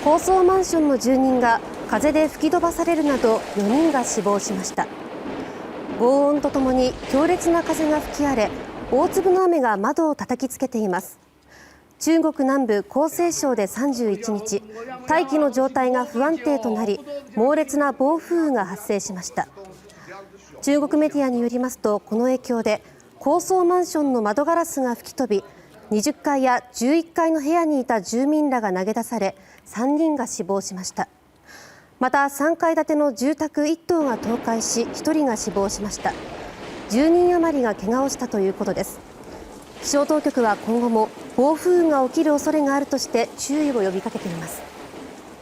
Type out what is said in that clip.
高層マンションの住人が風で吹き飛ばされるなど4人が死亡しました。轟音とともに強烈な風が吹き荒れ、大粒の雨が窓を叩きつけています。中国南部広西省で31日、大気の状態が不安定となり、猛烈な暴風雨が発生しました。中国メディアによりますと、この影響で高層マンションの窓ガラスが吹き飛び、20階や11階の部屋にいた住民らが投げ出され、3人が死亡しました。また3階建ての住宅1棟が倒壊し、1人が死亡しました。10人余りが怪我をしたということです。気象当局は今後も暴風雨が起きる恐れがあるとして注意を呼びかけています。